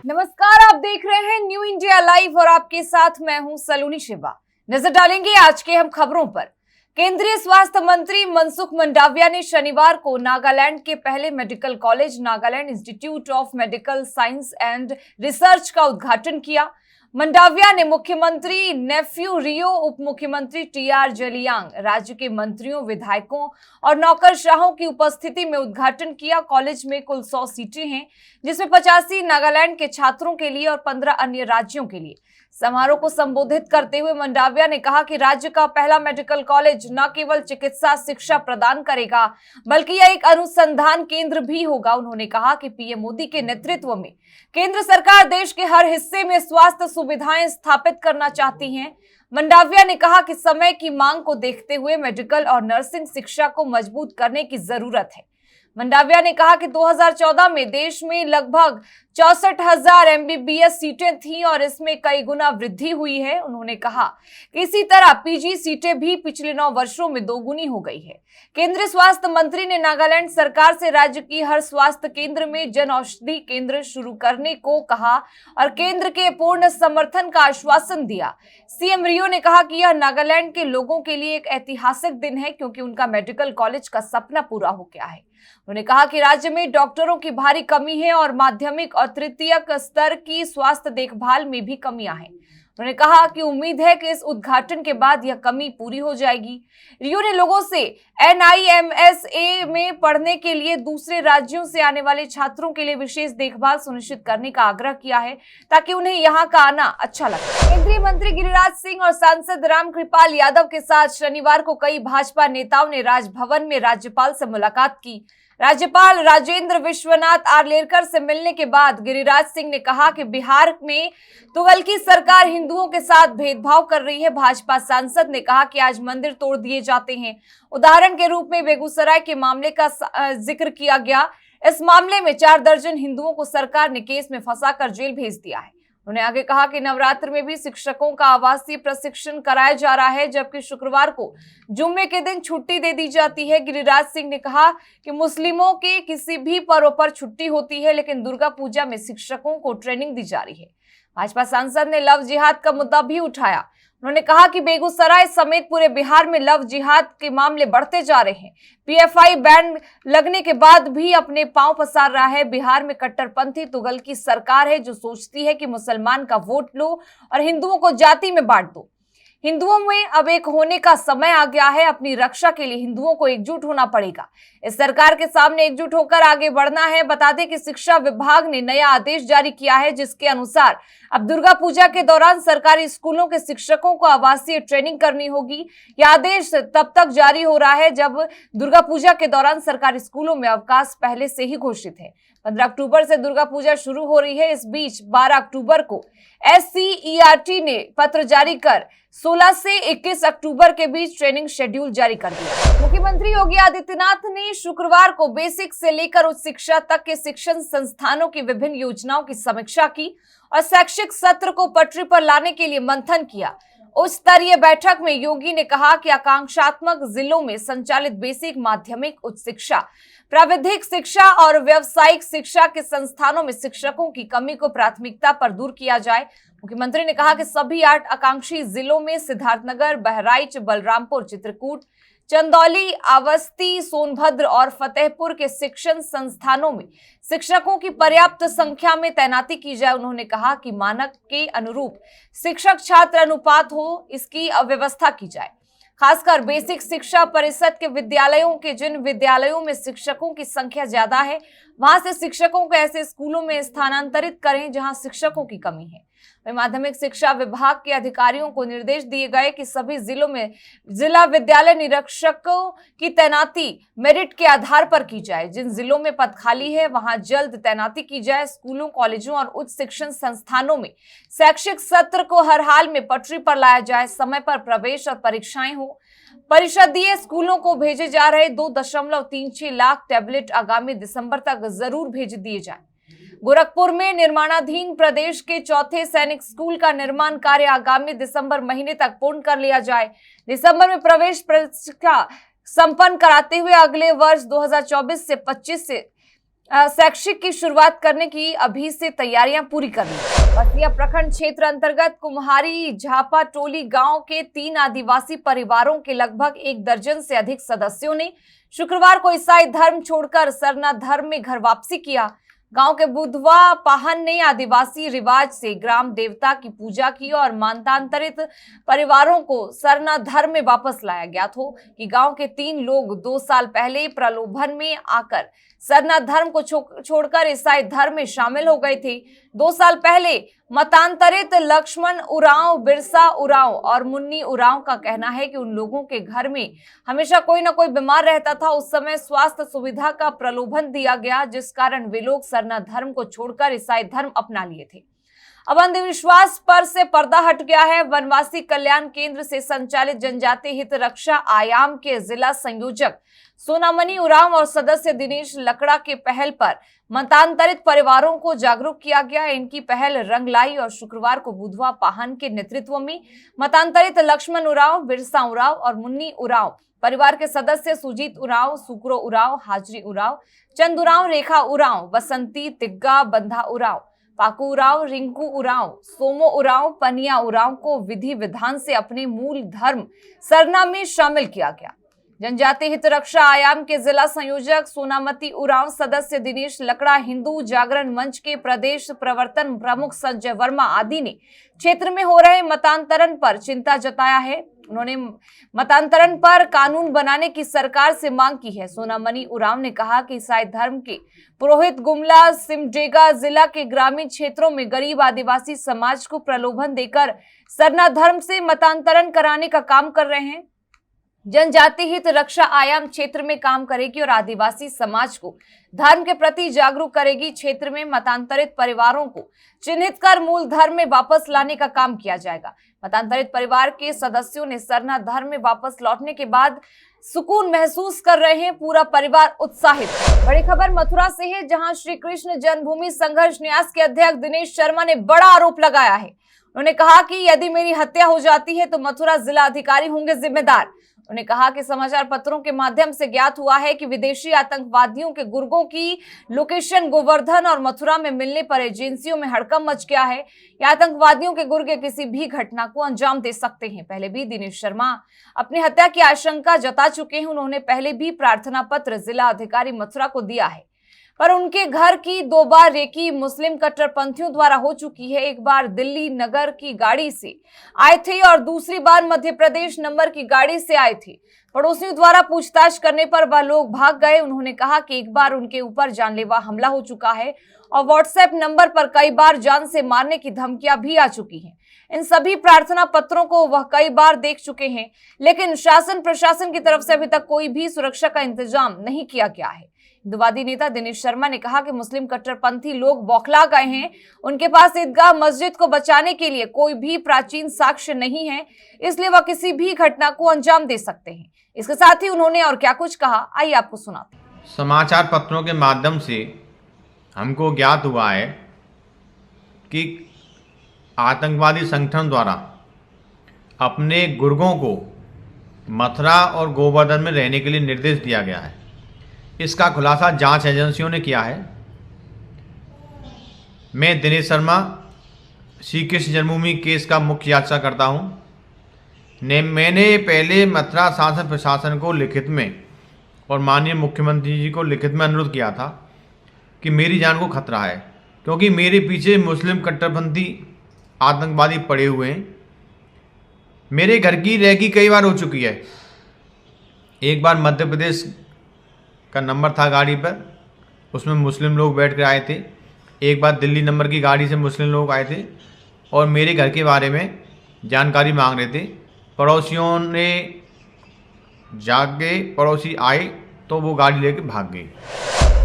नमस्कार, आप देख रहे हैं न्यू इंडिया लाइव और आपके साथ मैं हूं सलोनी शिवा। नजर डालेंगे आज के हम खबरों पर। केंद्रीय स्वास्थ्य मंत्री मनसुख मंडाविया ने शनिवार को नागालैंड के पहले medical college Nagaland institute of medical science and research का उद्घाटन किया। मंडाविया ने मुख्यमंत्री नेफ्यू रियो, उप मुख्यमंत्री टीआर जलियांग, राज्य के मंत्रियों, विधायकों और नौकरशाहों की उपस्थिति में उद्घाटन किया। कॉलेज में कुल 100 सीटें हैं, जिसमें 85 नागालैंड के छात्रों के लिए और 15 अन्य राज्यों के लिए। समारोह को संबोधित करते हुए मंडाविया ने कहा कि राज्य का पहला मेडिकल कॉलेज न केवल चिकित्सा शिक्षा प्रदान करेगा, बल्कि यह एक अनुसंधान केंद्र भी होगा। उन्होंने कहा कि पीएम मोदी के नेतृत्व में केंद्र सरकार देश के हर हिस्से में स्वास्थ्य सुविधाएं स्थापित करना चाहती है। मंडाविया ने कहा कि समय की मांग को देखते हुए मेडिकल और नर्सिंग शिक्षा को मजबूत करने की जरूरत है। मंडाविया ने कहा कि 2014 में देश में लगभग 64,000 एमबीबीएस सीटें थीं और इसमें कई गुना वृद्धि हुई है। उन्होंने कहा कि इसी तरह पीजी सीटें भी पिछले 9 वर्षों में दोगुनी हो गई है। केंद्रीय स्वास्थ्य मंत्री ने नागालैंड सरकार से राज्य की हर स्वास्थ्य केंद्र में जन औषधि केंद्र शुरू करने को कहा और केंद्र के पूर्ण समर्थन का आश्वासन दिया। सीएम रियो ने कहा कि यह नागालैंड के लोगों के लिए एक ऐतिहासिक दिन है, क्योंकि उनका मेडिकल कॉलेज का सपना पूरा हो गया है। उन्होंने कहा कि राज्य में डॉक्टरों की भारी कमी है और माध्यमिक और तृतीयक स्तर की स्वास्थ्य देखभाल में भी कमियां हैं। उन्होंने कहा कि उम्मीद है कि इस उद्घाटन के बाद यह कमी पूरी हो जाएगी। रियो ने लोगों से एनआईएमएसए में पढ़ने के लिए दूसरे राज्यों से आने वाले छात्रों के लिए विशेष देखभाल सुनिश्चित करने का आग्रह किया है, ताकि उन्हें यहाँ का आना अच्छा लगे। केंद्रीय मंत्री गिरिराज सिंह और सांसद रामकृपाल यादव के साथ शनिवार को कई भाजपा नेताओं ने राजभवन में राज्यपाल से मुलाकात की। राज्यपाल राजेंद्र विश्वनाथ आर्लेकर से मिलने के बाद गिरिराज सिंह ने कहा कि बिहार में तुगलकी सरकार हिंदुओं के साथ भेदभाव कर रही है। भाजपा सांसद ने कहा कि आज मंदिर तोड़ दिए जाते हैं। उदाहरण के रूप में बेगूसराय के मामले का जिक्र किया गया। इस मामले में 4 दर्जन हिंदुओं को सरकार ने केस में फंसाकर जेल भेज दिया है। उन्होंने आगे कहा कि नवरात्र में भी शिक्षकों का आवासीय प्रशिक्षण कराया जा रहा है, जबकि शुक्रवार को जुम्मे के दिन छुट्टी दे दी जाती है। गिरिराज सिंह ने कहा कि मुस्लिमों के किसी भी पर्व पर छुट्टी होती है, लेकिन दुर्गा पूजा में शिक्षकों को ट्रेनिंग दी जा रही है। भाजपा सांसद ने लव जिहाद का मुद्दा भी उठाया। उन्होंने कहा कि बेगूसराय समेत पूरे बिहार में लव जिहाद के मामले बढ़ते जा रहे हैं। पीएफआई बैन लगने के बाद भी अपने पांव पसार रहा है। बिहार में कट्टरपंथी तुगलकी सरकार है, जो सोचती है कि मुसलमान का वोट लो और हिंदुओं को जाति में बांट दो। हिंदुओं में अब एक होने का समय आ गया है। अपनी रक्षा के लिए हिंदुओं को एकजुट होना पड़ेगा। इस सरकार के सामने एकजुट होकर आगे बढ़ना है। बता दें कि शिक्षा विभाग ने नया आदेश जारी किया है, जिसके अनुसार अब दुर्गा पूजा के दौरान सरकारी स्कूलों के शिक्षकों को आवासीय ट्रेनिंग करनी होगी। यह आदेश तब तक जारी हो रहा है जब दुर्गा पूजा के दौरान सरकारी स्कूलों में अवकाश पहले से ही घोषित है। 15 अक्टूबर से दुर्गा पूजा शुरू हो रही है। इस बीच 12 अक्टूबर को एससीईआरटी ने पत्र जारी कर 16 से 21 अक्टूबर के बीच ट्रेनिंग शेड्यूल जारी कर दिया। मुख्यमंत्री योगी आदित्यनाथ ने शुक्रवार को बेसिक से लेकर उच्च शिक्षा तक के शिक्षण संस्थानों की विभिन्न योजनाओं की समीक्षा की और शैक्षिक सत्र को पटरी पर लाने के लिए मंथन किया। उच्च स्तरीय बैठक में योगी ने कहा कि आकांक्षात्मक जिलों में संचालित बेसिक, माध्यमिक, उच्च शिक्षा, प्राविधिक शिक्षा और व्यावसायिक शिक्षा के संस्थानों में शिक्षकों की कमी को प्राथमिकता पर दूर किया जाए। मुख्यमंत्री ने कहा कि सभी 8 आकांक्षी जिलों में सिद्धार्थनगर, बहराइच, बलरामपुर, चित्रकूट, चंदौली, अवस्थी, सोनभद्र और फतेहपुर के शिक्षण संस्थानों में शिक्षकों की पर्याप्त संख्या में तैनाती की जाए। उन्होंने कहा कि मानक के अनुरूप शिक्षक छात्र अनुपात हो, इसकी व्यवस्था की जाए। खासकर बेसिक शिक्षा परिषद के विद्यालयों के जिन विद्यालयों में शिक्षकों की संख्या ज्यादा है, वहां से शिक्षकों को ऐसे स्कूलों में स्थानांतरित करें जहां शिक्षकों की कमी है। वहीं माध्यमिक शिक्षा विभाग के अधिकारियों को निर्देश दिए गए कि सभी जिलों में जिला विद्यालय निरीक्षकों की तैनाती मेरिट के आधार पर की जाए। जिन जिलों में पद खाली है, वहां जल्द तैनाती की जाए। स्कूलों, कॉलेजों और उच्च शिक्षण संस्थानों में शैक्षिक सत्र को हर हाल में पटरी पर लाया जाए। समय पर प्रवेश और परीक्षाएं हो। परिषदीय स्कूलों को भेजे जा रहे 2.36 लाख टैबलेट आगामी दिसंबर तक जरूर भेज दिए जाएं। गोरखपुर में निर्माणाधीन प्रदेश के चौथे सैनिक स्कूल का निर्माण कार्य आगामी दिसंबर महीने तक पूर्ण कर लिया जाए। दिसंबर में प्रवेश परीक्षा संपन्न कराते हुए अगले वर्ष 2024 से 25 से शैक्षिक की शुरुआत करने की अभी से तैयारियां पूरी कर ली। बसिया प्रखंड क्षेत्र अंतर्गत कुम्हारी झापा टोली गांव के 3 आदिवासी परिवारों के लगभग 1 दर्जन से अधिक सदस्यों ने शुक्रवार को ईसाई धर्म छोड़कर सरना धर्म में घर वापसी किया। गांव के बुधवा पाहन ने आदिवासी रिवाज से ग्राम देवता की पूजा की और मतांतरित परिवारों को सरना धर्म में वापस लाया गया था कि गांव के 3 लोग 2 साल पहले प्रलोभन में आकर सरना धर्म को छोड़कर ईसाई धर्म में शामिल हो गए थे। 2 साल पहले मतांतरित लक्ष्मण उरांव, बिरसा उरांव और मुन्नी उरांव का कहना है कि उन लोगों के घर में हमेशा कोई ना कोई बीमार रहता था। उस समय स्वास्थ्य सुविधा का प्रलोभन दिया गया, जिस कारण वे लोग सरना धर्म को छोड़कर ईसाई धर्म अपना लिए थे। अब अंधविश्वास पर से पर्दा हट गया है। वनवासी कल्याण केंद्र से संचालित जनजातीय हित रक्षा आयाम के जिला संयोजक सोनामणि उरांव और सदस्य दिनेश लकड़ा के पहल पर मतांतरित परिवारों को जागरूक किया गया। इनकी पहल रंग लाई और शुक्रवार को बुधवा पाहन के नेतृत्व में मतांतरित लक्ष्मण उरांव, बिरसा उरांव और मुन्नी उरांव परिवार के सदस्य सुजीत उरांव, सुकरो उरांव, हाजरी उरांव, चंद उरांव, रेखा उरांव, बसंती, तिग्गा, बंधा उरांव, पाकू उरांव, रिंकू उरांव, सोमो उरांव, पनिया उरांव को विधि विधान से अपने मूल धर्म सरना में शामिल किया गया। जनजातीय हित रक्षा आयाम के जिला संयोजक सोनामती उरांव, सदस्य दिनेश लकड़ा, हिंदू जागरण मंच के प्रदेश प्रवर्तन प्रमुख संजय वर्मा आदि ने क्षेत्र में हो रहे मतांतरण पर चिंता जताया है। उन्होंने मतांतरण पर कानून बनाने की सरकार से मांग की है। सोनामणि उरांव ने कहा कि ईसाई धर्म के पुरोहित गुमला सिमडेगा जिला के ग्रामीण क्षेत्रों में गरीब आदिवासी समाज को प्रलोभन देकर सरना धर्म से मतांतरण कराने का काम कर रहे हैं। जनजाति हित रक्षा आयाम क्षेत्र में काम करेगी और आदिवासी समाज को धर्म के प्रति जागरूक करेगी। क्षेत्र में मतांतरित परिवारों को चिन्हित कर मूल धर्म में वापस लाने का काम किया जाएगा। मतांतरित परिवार के सदस्यों ने सरना धर्म में वापस लौटने के बाद सुकून महसूस कर रहे हैं। पूरा परिवार उत्साहित है। बड़ी खबर मथुरा से है, जहां श्री कृष्ण जन्मभूमि संघर्ष न्यास के अध्यक्ष दिनेश शर्मा ने बड़ा आरोप लगाया है। उन्होंने कहा कि यदि मेरी हत्या हो जाती है तो मथुरा जिला अधिकारी होंगे जिम्मेदार। उन्होंने कहा कि समाचार पत्रों के माध्यम से ज्ञात हुआ है कि विदेशी आतंकवादियों के गुर्गों की लोकेशन गोवर्धन और मथुरा में मिलने पर एजेंसियों में हड़कंप मच गया है। ये आतंकवादियों के गुर्गे किसी भी घटना को अंजाम दे सकते हैं। पहले भी दिनेश शर्मा अपनी हत्या की आशंका जता चुके हैं। उन्होंने पहले भी प्रार्थना पत्र जिला अधिकारी मथुरा को दिया है, पर उनके घर की 2 बार रेकी मुस्लिम कट्टरपंथियों द्वारा हो चुकी है। एक बार दिल्ली नगर की गाड़ी से आए थे और दूसरी बार मध्य प्रदेश नंबर की गाड़ी से आए थे। पड़ोसियों द्वारा पूछताछ करने पर वह लोग भाग गए। उन्होंने कहा कि एक बार उनके ऊपर जानलेवा हमला हो चुका है और व्हाट्सएप नंबर पर कई बार जान से मारने की धमकियां भी आ चुकी हैं। इन सभी प्रार्थना पत्रों को वह कई बार देख चुके हैं, लेकिन शासन प्रशासन की तरफ से अभी तक कोई भी सुरक्षा का इंतजाम नहीं किया गया है। हिंदुवादी नेता दिनेश शर्मा ने कहा कि मुस्लिम कट्टरपंथी लोग बौखला गए हैं। उनके पास ईदगाह मस्जिद को बचाने के लिए कोई भी प्राचीन साक्ष्य नहीं है, इसलिए वह किसी भी घटना को अंजाम दे सकते हैं। इसके साथ ही उन्होंने और क्या कुछ कहा, आइए आपको सुनाते हैं। समाचार पत्रों के माध्यम से हमको ज्ञात हुआ है कि आतंकवादी संगठन द्वारा अपने गुर्गों को मथुरा और गोवर्धन में रहने के लिए निर्देश दिया गया है। इसका खुलासा जांच एजेंसियों ने किया है। मैं दिनेश शर्मा श्री कृष्ण जन्मभूमि केस का मुख्य याचिकाकर्ता हूं। मैंने पहले मथुरा शासन प्रशासन को लिखित में और माननीय मुख्यमंत्री जी को लिखित में अनुरोध किया था कि मेरी जान को खतरा है, क्योंकि मेरे पीछे मुस्लिम कट्टरपंथी आतंकवादी पड़े हुए हैं। मेरे घर की रेकी कई बार हो चुकी है। एक बार मध्य प्रदेश का नंबर था गाड़ी पर, उसमें मुस्लिम लोग बैठ कर आए थे। एक बार दिल्ली नंबर की गाड़ी से मुस्लिम लोग आए थे और मेरे घर के बारे में जानकारी मांग रहे थे। पड़ोसियों ने जाके पड़ोसी आए तो वो गाड़ी लेके भाग गई।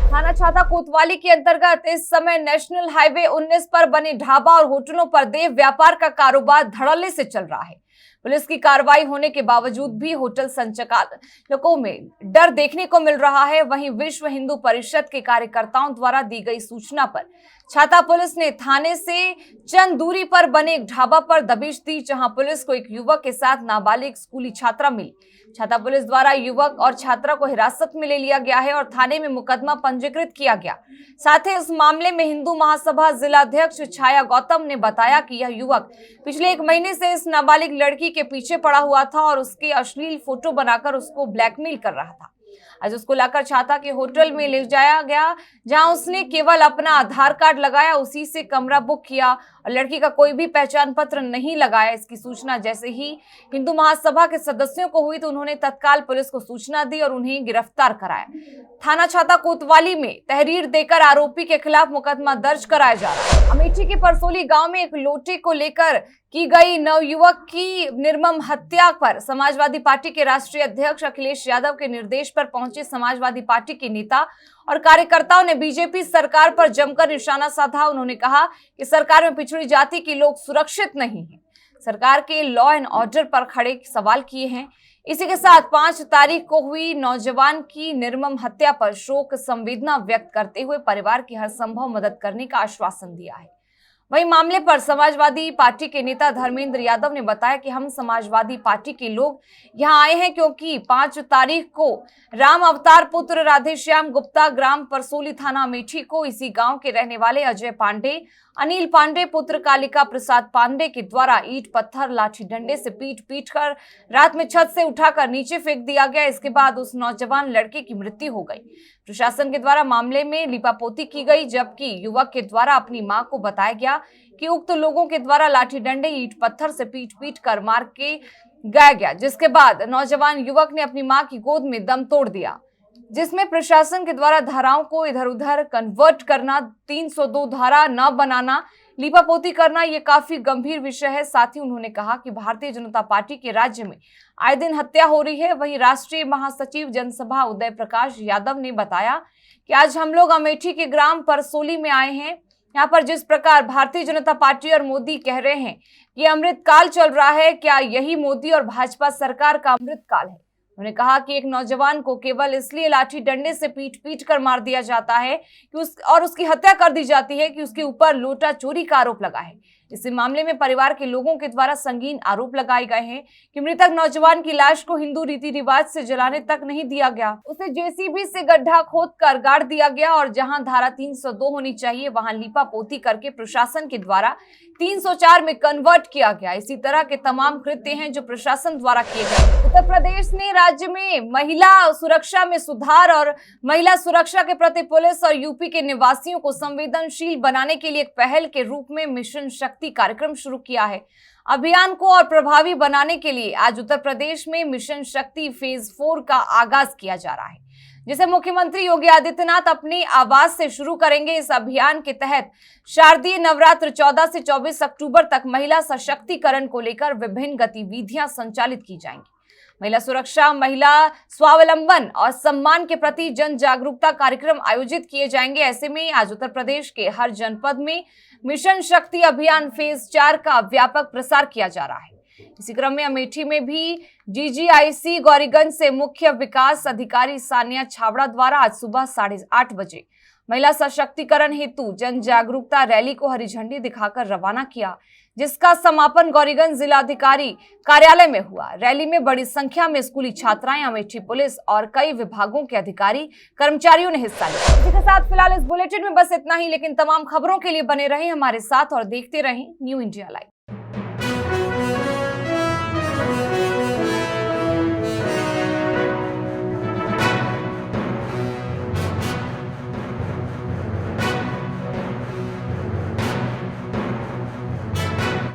थाना छाता कोतवाली के अंतर्गत इस समय नेशनल हाईवे 19 पर बने ढाबा और होटलों पर देह व्यापार का कारोबार धड़ल्ले से चल रहा है। पुलिस की कार्रवाई होने के बावजूद भी होटल संचालकों में डर देखने को मिल रहा है। वहीं विश्व हिंदू परिषद के कार्यकर्ताओं द्वारा दी गई सूचना पर छाता पुलिस ने थाने से चंद दूरी पर बने एक ढाबा पर दबिश दी, जहां पुलिस को एक युवक के साथ नाबालिग स्कूली छात्रा मिली। छाता पुलिस द्वारा युवक और छात्रा को हिरासत में ले लिया गया है और थाने में मुकदमा पंजीकृत किया गया। साथ ही इस मामले में हिंदू महासभा जिला अध्यक्ष छाया गौतम ने बताया कि यह युवक पिछले 1 महीने से इस नाबालिग लड़की के पीछे पड़ा हुआ था और उसके अश्लील फोटो बनाकर उसको ब्लैकमेल कर रहा था। आज उसको लाकर छाता के होटल में ले जाया गया, जहां उसने केवल अपना आधार कार्ड लगाया, उसी से कमरा बुक किया और लड़की का कोई भी पहचान पत्र नहीं लगाया। इसकी सूचना जैसे ही हिंदू महासभा के सदस्यों को हुई तो उन्होंने तत्काल पुलिस को सूचना दी और उन्हें गिरफ्तार कराया। थाना छाता कोतवाली में तहरीर देकर आरोपी के खिलाफ मुकदमा दर्ज कराया जा रहा है। अमेठी के परसोली गांव में एक लोटे को लेकर की गई नवयुवक की निर्मम हत्या पर समाजवादी पार्टी के राष्ट्रीय अध्यक्ष अखिलेश यादव के निर्देश पर पहुंचे समाजवादी पार्टी के नेता और कार्यकर्ताओं ने बीजेपी सरकार पर जमकर निशाना साधा। उन्होंने कहा कि सरकार में पिछड़ी जाति के लोग सुरक्षित नहीं हैं, सरकार के लॉ एंड ऑर्डर पर खड़े सवाल किए हैं। इसी के साथ 5 तारीख को हुई नौजवान की निर्मम हत्या पर शोक संवेदना व्यक्त करते हुए परिवार की हर संभव मदद करने का आश्वासन दिया है। वहीं मामले पर समाजवादी पार्टी के नेता धर्मेंद्र यादव ने बताया कि हम समाजवादी पार्टी के लोग यहां आए हैं क्योंकि 5 तारीख को राम अवतार पुत्र राधेश्याम गुप्ता ग्राम परसोली थाना अमेठी को इसी गांव के रहने वाले अजय पांडे, अनिल पांडे पुत्र कालिका प्रसाद पांडे के द्वारा ईंट पत्थर लाठी डंडे से पीट कर रात में छत से उठाकर नीचे फेंक दिया गया। इसके बाद उस नौजवान लड़के की मृत्यु हो गई। प्रशासन के द्वारा मामले में लिपापोती की गई, जबकि युवक के द्वारा अपनी मां को बताया गया कि उक्त लोगों के द्वारा लाठी डंडे ईंट पत्थर से पीट कर मार के गाया गया, जिसके बाद नौजवान युवक ने अपनी मां की गोद में दम तोड़ दिया, जिसमें प्रशासन के द्वारा धाराओं को इधर उधर कन्वर्ट करना, 302 धारा न बनाना, लिपापोती करना, ये काफी गंभीर विषय है। साथ ही उन्होंने कहा कि भारतीय जनता पार्टी के राज्य में आए दिन हत्या हो रही है। वहीं राष्ट्रीय महासचिव जनसभा उदय प्रकाश यादव ने बताया कि आज हम लोग अमेठी के ग्राम परसोली में आए हैं। यहाँ पर जिस प्रकार भारतीय जनता पार्टी और मोदी कह रहे हैं कि अमृत काल चल रहा है, क्या यही मोदी और भाजपा सरकार का अमृत काल है? उन्होंने कहा कि एक नौजवान को केवल इसलिए लाठी डंडे से पीट कर मार दिया जाता है कि उसकी हत्या कर दी जाती है कि उसके ऊपर लोटा चोरी का आरोप लगा है। इसी मामले में परिवार के लोगों के द्वारा संगीन आरोप लगाए गए हैं कि मृतक नौजवान की लाश को हिंदू रीति रिवाज से जलाने तक नहीं दिया गया, उसे जेसीबी से गड्ढा खोदकर गाड़ दिया गया और जहां धारा 302 होनी चाहिए वहां लिपापोती करके प्रशासन के द्वारा 304 में कन्वर्ट किया गया। इसी तरह के तमाम कृत्य हैं जो प्रशासन द्वारा किए गए। उत्तर प्रदेश ने राज्य में महिला सुरक्षा में सुधार और महिला सुरक्षा के प्रति पुलिस और यूपी के निवासियों को संवेदनशील बनाने के लिए एक पहल के रूप में मिशन शक्ति कार्यक्रम शुरू किया है। अभियान को और प्रभावी बनाने के लिए आज उत्तर प्रदेश में मिशन शक्ति फेज 4 का आगाज किया जा रहा है, जिसे मुख्यमंत्री योगी आदित्यनाथ अपने आवास से शुरू करेंगे। इस अभियान के तहत शारदीय नवरात्र 14 से 24 अक्टूबर तक महिला सशक्तिकरण को लेकर विभिन्न गतिविधियां संचालित की जाएंगी। महिला सुरक्षा, महिला स्वावलंबन और सम्मान के प्रति जन जागरूकता कार्यक्रम आयोजित किए जाएंगे। ऐसे में आज उत्तर प्रदेश के हर जनपद में मिशन शक्ति अभियान फेज 4 का व्यापक प्रसार किया जा रहा है। इसी क्रम में अमेठी में भी जीजीआईसी गौरीगंज से मुख्य विकास अधिकारी सानिया छाबड़ा द्वारा आज सुबह 8:30 बजे महिला सशक्तिकरण हेतु जन जागरूकता रैली को हरी झंडी दिखाकर रवाना किया, जिसका समापन गौरीगंज जिलाधिकारी कार्यालय में हुआ। रैली में बड़ी संख्या में स्कूली छात्राएं, अमेठी पुलिस और कई विभागों के अधिकारी कर्मचारियों ने हिस्सा लिया। इसी के साथ फिलहाल इस बुलेटिन में बस इतना ही, लेकिन तमाम खबरों के लिए बने रहें हमारे साथ और देखते रहें न्यू इंडिया लाइव।